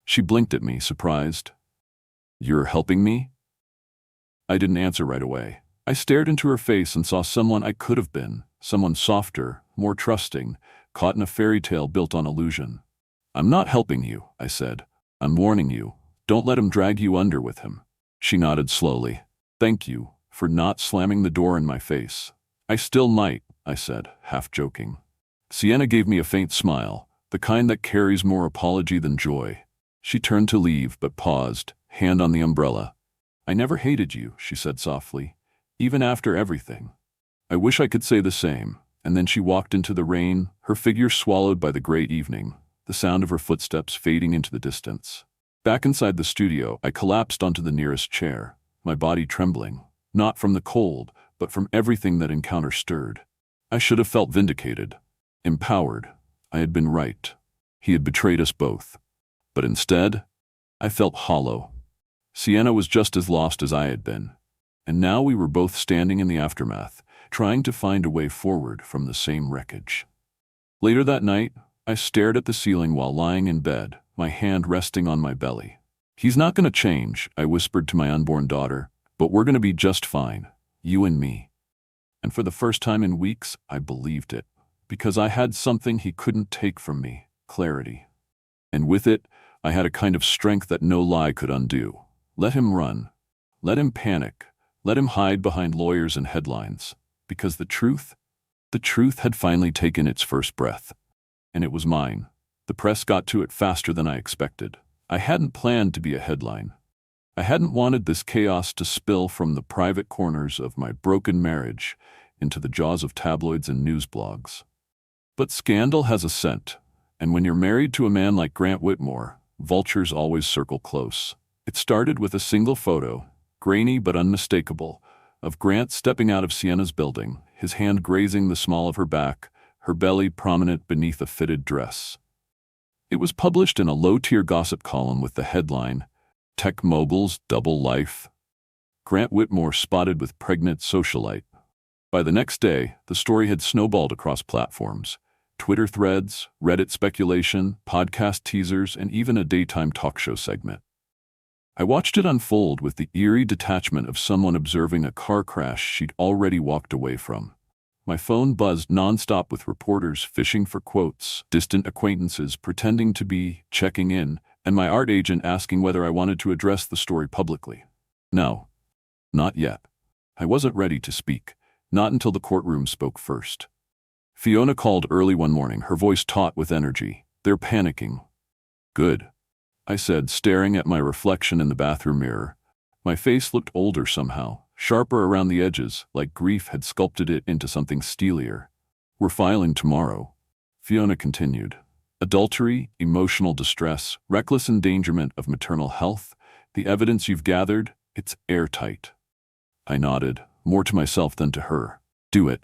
She blinked at me, surprised. You're helping me? I didn't answer right away. I stared into her face and saw someone I could have been, someone softer, more trusting, caught in a fairy tale built on illusion. I'm not helping you, I said. I'm warning you. Don't let him drag you under with him. She nodded slowly. Thank you for not slamming the door in my face. I still might, I said, half joking. Sienna gave me a faint smile, the kind that carries more apology than joy. She turned to leave, but paused, hand on the umbrella. I never hated you, she said softly, even after everything. I wish I could say the same. And then she walked into the rain, her figure swallowed by the gray evening, the sound of her footsteps fading into the distance. Back inside the studio, I collapsed onto the nearest chair, my body trembling, not from the cold, but from everything that encounter stirred. I should have felt vindicated, empowered. I had been right. He had betrayed us both. But instead, I felt hollow. Sienna was just as lost as I had been. And now we were both standing in the aftermath, trying to find a way forward from the same wreckage. Later that night, I stared at the ceiling while lying in bed, my hand resting on my belly. He's not going to change, I whispered to my unborn daughter, but we're going to be just fine, you and me. And for the first time in weeks, I believed it, because I had something he couldn't take from me, clarity. And with it, I had a kind of strength that no lie could undo. Let him run. Let him panic. Let him hide behind lawyers and headlines. Because the truth had finally taken its first breath. And it was mine. The press got to it faster than I expected. I hadn't planned to be a headline. I hadn't wanted this chaos to spill from the private corners of my broken marriage into the jaws of tabloids and news blogs. But scandal has a scent, and when you're married to a man like Grant Whitmore, vultures always circle close. It started with a single photo, grainy but unmistakable, of Grant stepping out of Sienna's building, his hand grazing the small of her back, her belly prominent beneath a fitted dress. It was published in a low-tier gossip column with the headline, Tech Mogul's Double Life. Grant Whitmore spotted with pregnant socialite. By the next day, the story had snowballed across platforms. Twitter threads, Reddit speculation, podcast teasers, and even a daytime talk show segment. I watched it unfold with the eerie detachment of someone observing a car crash she'd already walked away from. My phone buzzed nonstop with reporters fishing for quotes, distant acquaintances pretending to be checking in, and my art agent asking whether I wanted to address the story publicly. No, not yet. I wasn't ready to speak, not until the courtroom spoke first. Fiona called early one morning, her voice taut with energy. They're panicking. Good, I said, staring at my reflection in the bathroom mirror. My face looked older somehow, sharper around the edges, like grief had sculpted it into something steelier. We're filing tomorrow, Fiona continued. Adultery, emotional distress, reckless endangerment of maternal health, the evidence you've gathered, it's airtight. I nodded, more to myself than to her. Do it.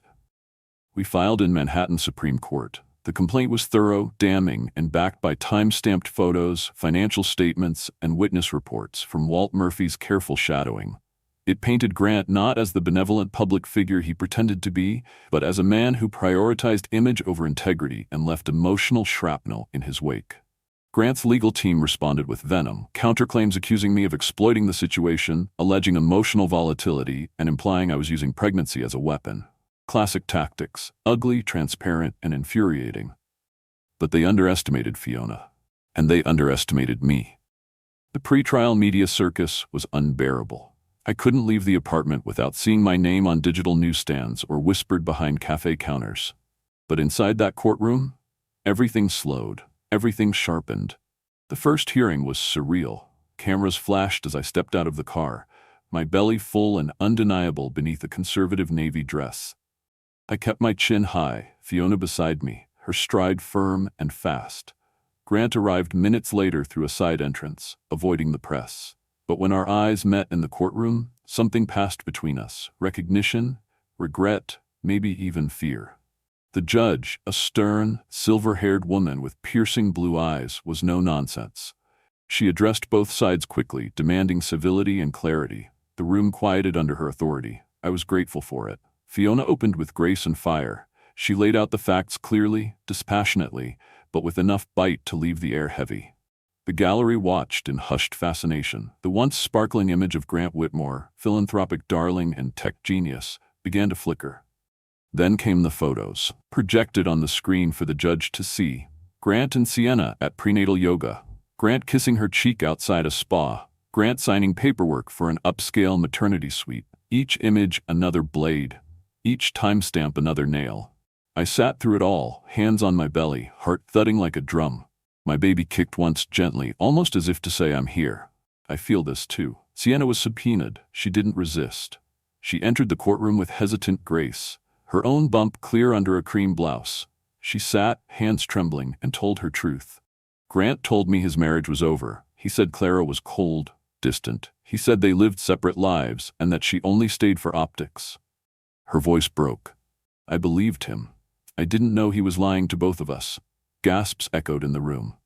We filed in Manhattan Supreme Court. The complaint was thorough, damning, and backed by time-stamped photos, financial statements, and witness reports from Walt Murphy's careful shadowing. It painted Grant not as the benevolent public figure he pretended to be, but as a man who prioritized image over integrity and left emotional shrapnel in his wake. Grant's legal team responded with venom, counterclaims accusing me of exploiting the situation, alleging emotional volatility, and implying I was using pregnancy as a weapon. Classic tactics, ugly, transparent, and infuriating. But they underestimated Fiona. And they underestimated me. The pre-trial media circus was unbearable. I couldn't leave the apartment without seeing my name on digital newsstands or whispered behind cafe counters. But inside that courtroom, everything slowed, everything sharpened. The first hearing was surreal. Cameras flashed as I stepped out of the car, my belly full and undeniable beneath a conservative navy dress. I kept my chin high, Fiona beside me, her stride firm and fast. Grant arrived minutes later through a side entrance, avoiding the press. But when our eyes met in the courtroom, something passed between us. Recognition, regret, maybe even fear. The judge, a stern, silver-haired woman with piercing blue eyes, was no nonsense. She addressed both sides quickly, demanding civility and clarity. The room quieted under her authority. I was grateful for it. Fiona opened with grace and fire. She laid out the facts clearly, dispassionately, but with enough bite to leave the air heavy. The gallery watched in hushed fascination. The once sparkling image of Grant Whitmore, philanthropic darling and tech genius, began to flicker. Then came the photos, projected on the screen for the judge to see. Grant and Sienna at prenatal yoga. Grant kissing her cheek outside a spa. Grant signing paperwork for an upscale maternity suite. Each image another blade. Each timestamp another nail. I sat through it all, hands on my belly, heart thudding like a drum. My baby kicked once gently, almost as if to say, I'm here. I feel this too. Sienna was subpoenaed. She didn't resist. She entered the courtroom with hesitant grace, her own bump clear under a cream blouse. She sat, hands trembling, and told her truth. Grant told me his marriage was over. He said Clara was cold, distant. He said they lived separate lives and that she only stayed for optics. Her voice broke. I believed him. I didn't know he was lying to both of us. Gasps echoed in the room.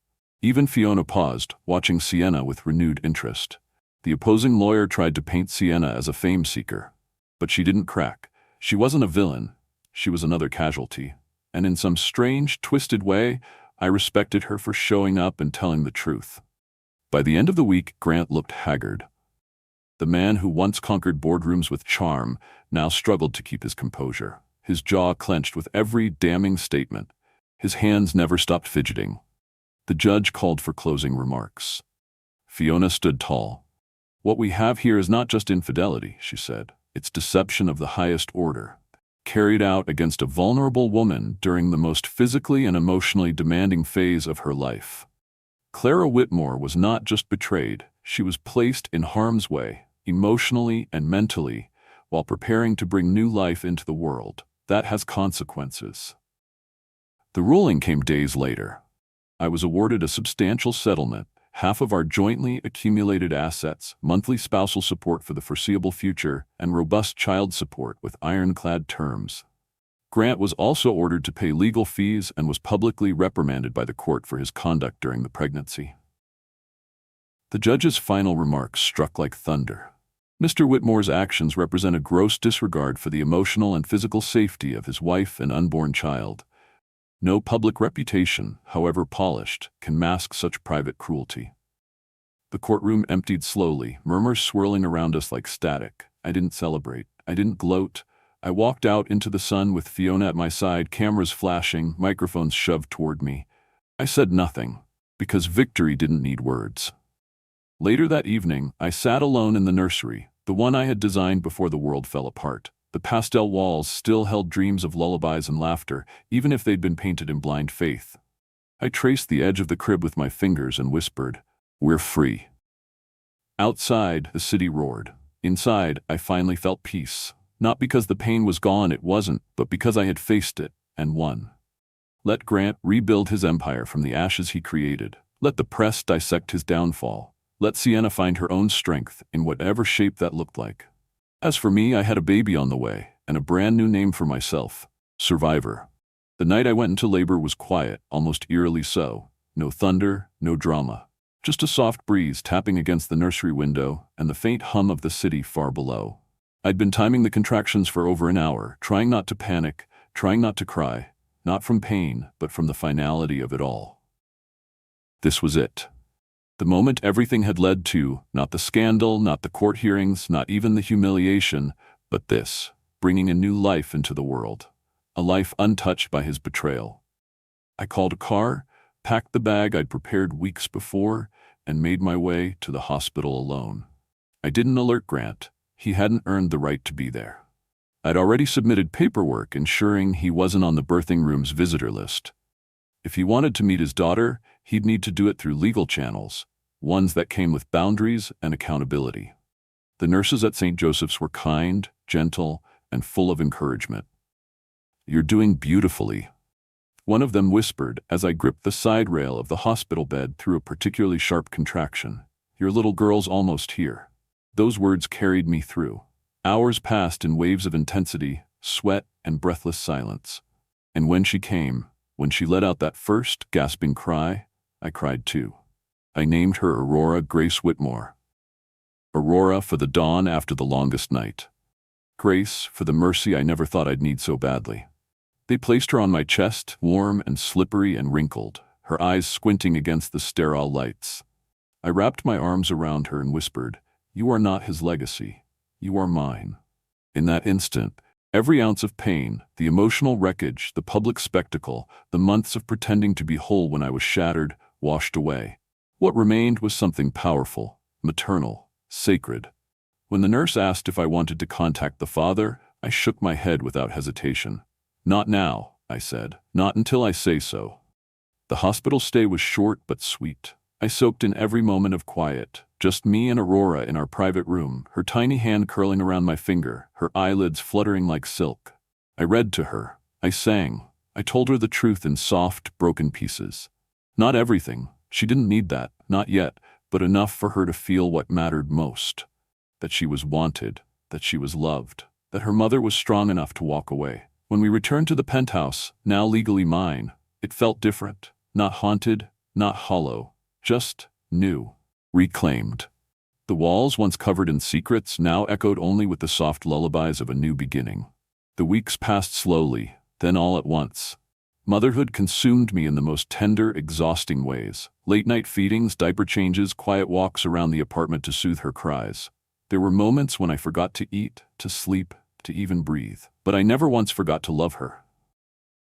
Even Fiona paused, watching Sienna with renewed interest. The opposing lawyer tried to paint Sienna as a fame seeker. But she didn't crack. She wasn't a villain. She was another casualty. And in some strange, twisted way, I respected her for showing up and telling the truth. By the end of the week, Grant looked haggard. The man who once conquered boardrooms with charm now struggled to keep his composure. His jaw clenched with every damning statement. His hands never stopped fidgeting. The judge called for closing remarks. Fiona stood tall. What we have here is not just infidelity, she said. It's deception of the highest order, carried out against a vulnerable woman during the most physically and emotionally demanding phase of her life. Clara Whitmore was not just betrayed, she was placed in harm's way, emotionally and mentally, while preparing to bring new life into the world. That has consequences. The ruling came days later. I was awarded a substantial settlement, half of our jointly accumulated assets, monthly spousal support for the foreseeable future, and robust child support with ironclad terms. Grant was also ordered to pay legal fees and was publicly reprimanded by the court for his conduct during the pregnancy. The judge's final remarks struck like thunder. Mr. Whitmore's actions represent a gross disregard for the emotional and physical safety of his wife and unborn child. No public reputation, however polished, can mask such private cruelty. The courtroom emptied slowly, murmurs swirling around us like static. I didn't celebrate. I didn't gloat. I walked out into the sun with Fiona at my side, cameras flashing, microphones shoved toward me. I said nothing, because victory didn't need words. Later that evening, I sat alone in the nursery, the one I had designed before the world fell apart. The pastel walls still held dreams of lullabies and laughter, even if they'd been painted in blind faith. I traced the edge of the crib with my fingers and whispered, "We're free." Outside, the city roared. Inside, I finally felt peace. Not because the pain was gone, it wasn't, but because I had faced it and won. Let Grant rebuild his empire from the ashes he created. Let the press dissect his downfall. Let Sienna find her own strength in whatever shape that looked like. As for me, I had a baby on the way, and a brand new name for myself, Survivor. The night I went into labor was quiet, almost eerily so. No thunder, no drama. Just a soft breeze tapping against the nursery window and the faint hum of the city far below. I'd been timing the contractions for over an hour, trying not to panic, trying not to cry, not from pain, but from the finality of it all. This was it. The moment everything had led to, not the scandal, not the court hearings, not even the humiliation, but this, bringing a new life into the world. A life untouched by his betrayal. I called a car, packed the bag I'd prepared weeks before, and made my way to the hospital alone. I didn't alert Grant. He hadn't earned the right to be there. I'd already submitted paperwork ensuring he wasn't on the birthing room's visitor list. If he wanted to meet his daughter, he'd need to do it through legal channels, ones that came with boundaries and accountability. The nurses at St. Joseph's were kind, gentle, and full of encouragement. "You're doing beautifully," one of them whispered as I gripped the side rail of the hospital bed through a particularly sharp contraction. "Your little girl's almost here." Those words carried me through. Hours passed in waves of intensity, sweat, and breathless silence. And when she came, when she let out that first gasping cry, I cried too. I named her Aurora Grace Whitmore. Aurora for the dawn after the longest night. Grace for the mercy I never thought I'd need so badly. They placed her on my chest, warm and slippery and wrinkled, her eyes squinting against the sterile lights. I wrapped my arms around her and whispered, "You are not his legacy. You are mine." In that instant, every ounce of pain, the emotional wreckage, the public spectacle, the months of pretending to be whole when I was shattered, washed away. What remained was something powerful, maternal, sacred. When the nurse asked if I wanted to contact the father, I shook my head without hesitation. "Not now," I said. "Not until I say so." The hospital stay was short but sweet. I soaked in every moment of quiet, just me and Aurora in our private room, her tiny hand curling around my finger, her eyelids fluttering like silk. I read to her. I sang. I told her the truth in soft, broken pieces. Not everything. She didn't need that, not yet, but enough for her to feel what mattered most. That she was wanted, that she was loved, that her mother was strong enough to walk away. When we returned to the penthouse, now legally mine, it felt different. Not haunted, not hollow, just new, reclaimed. The walls, once covered in secrets, now echoed only with the soft lullabies of a new beginning. The weeks passed slowly, then all at once. Motherhood consumed me in the most tender, exhausting ways. Late-night feedings, diaper changes, quiet walks around the apartment to soothe her cries. There were moments when I forgot to eat, to sleep, to even breathe. But I never once forgot to love her.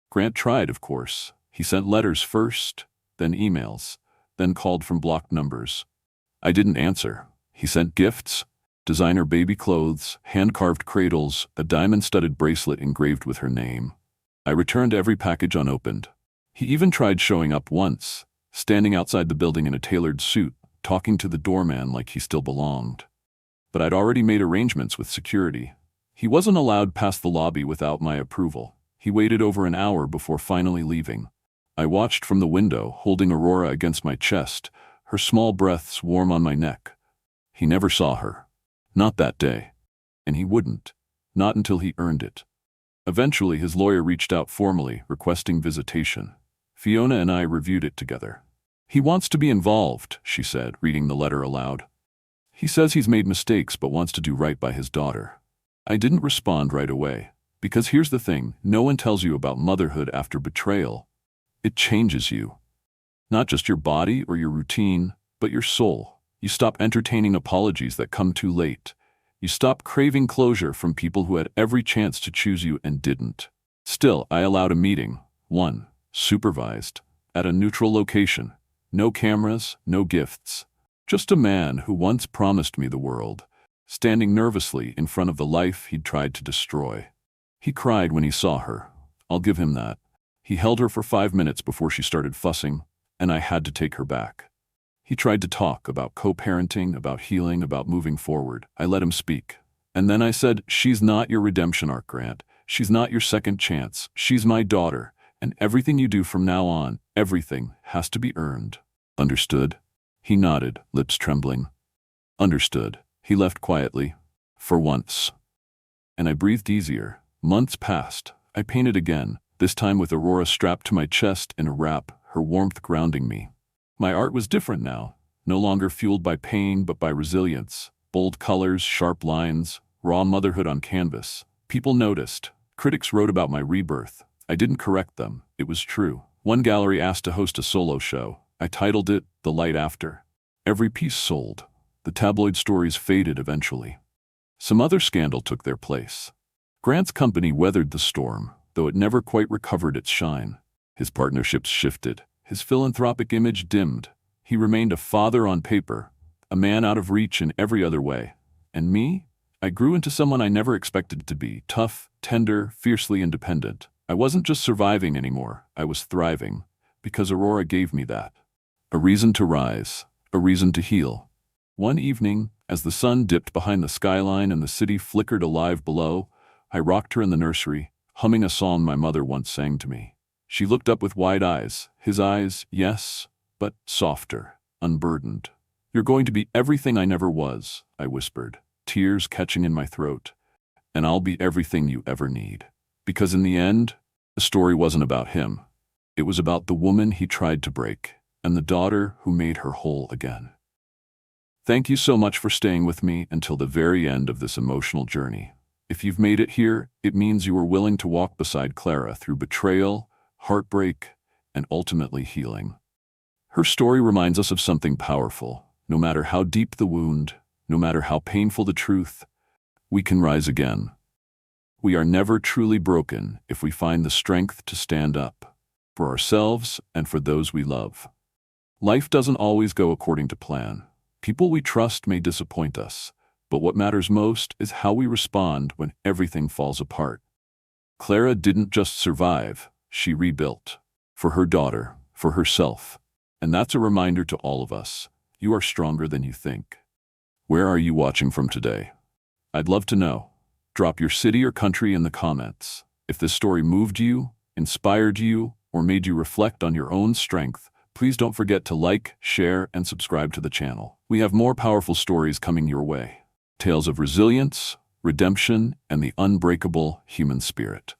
Grant tried, of course. He sent letters first, then emails, then called from blocked numbers. I didn't answer. He sent gifts, designer baby clothes, hand-carved cradles, a diamond-studded bracelet engraved with her name. I returned every package unopened. He even tried showing up once, standing outside the building in a tailored suit, talking to the doorman like he still belonged. But I'd already made arrangements with security. He wasn't allowed past the lobby without my approval. He waited over an hour before finally leaving. I watched from the window, holding Aurora against my chest, her small breaths warm on my neck. He never saw her. Not that day. And he wouldn't. Not until he earned it. Eventually, his lawyer reached out formally, requesting visitation. Fiona and I reviewed it together. "He wants to be involved," she said, reading the letter aloud. "He says he's made mistakes but wants to do right by his daughter." I didn't respond right away, because here's the thing, no one tells you about motherhood after betrayal. It changes you. Not just your body or your routine, but your soul. You stop entertaining apologies that come too late. You stop craving closure from people who had every chance to choose you and didn't. Still, I allowed a meeting, one, supervised, at a neutral location. No cameras, no gifts. Just a man who once promised me the world, standing nervously in front of the life he'd tried to destroy. He cried when he saw her. I'll give him that. He held her for 5 minutes before she started fussing, and I had to take her back. He tried to talk about co-parenting, about healing, about moving forward. I let him speak. And then I said, "She's not your redemption arc, Grant. She's not your second chance. She's my daughter. And everything you do from now on, everything, has to be earned." Understood? He nodded, lips trembling. Understood. He left quietly. For once. And I breathed easier. Months passed. I painted again. this time with Aurora strapped to my chest in a wrap, her warmth grounding me. My art was different now, no longer fueled by pain but by resilience. Bold colors, sharp lines, raw motherhood on canvas. People noticed. Critics wrote about my rebirth. I didn't correct them. It was true. One gallery asked to host a solo show. I titled it The Light After. Every piece sold. The tabloid stories faded eventually. Some other scandal took their place. Grant's company weathered the storm, though it never quite recovered its shine. His partnerships shifted. His philanthropic image dimmed. He remained a father on paper, a man out of reach in every other way. And me? I grew into someone I never expected to be, tough, tender, fiercely independent. I wasn't just surviving anymore, I was thriving, because Aurora gave me that. A reason to rise, a reason to heal. One evening, as the sun dipped behind the skyline and the city flickered alive below, I rocked her in the nursery, humming a song my mother once sang to me. She looked up with wide eyes, his eyes, yes, but softer, unburdened. "You're going to be everything I never was," I whispered, tears catching in my throat. "And I'll be everything you ever need." Because in the end, the story wasn't about him. It was about the woman he tried to break, and the daughter who made her whole again. Thank you so much for staying with me until the very end of this emotional journey. If you've made it here, it means you were willing to walk beside Clara through betrayal, heartbreak, and ultimately healing. Her story reminds us of something powerful. No matter how deep the wound, no matter how painful the truth, we can rise again. We are never truly broken if we find the strength to stand up, for ourselves and for those we love. Life doesn't always go according to plan. People we trust may disappoint us, but what matters most is how we respond when everything falls apart. Clara didn't just survive, she rebuilt. For her daughter, for herself. And that's a reminder to all of us. You are stronger than you think. Where are you watching from today? I'd love to know. Drop your city or country in the comments. If this story moved you, inspired you, or made you reflect on your own strength, please don't forget to like, share, and subscribe to the channel. We have more powerful stories coming your way. Tales of resilience, redemption, and the unbreakable human spirit.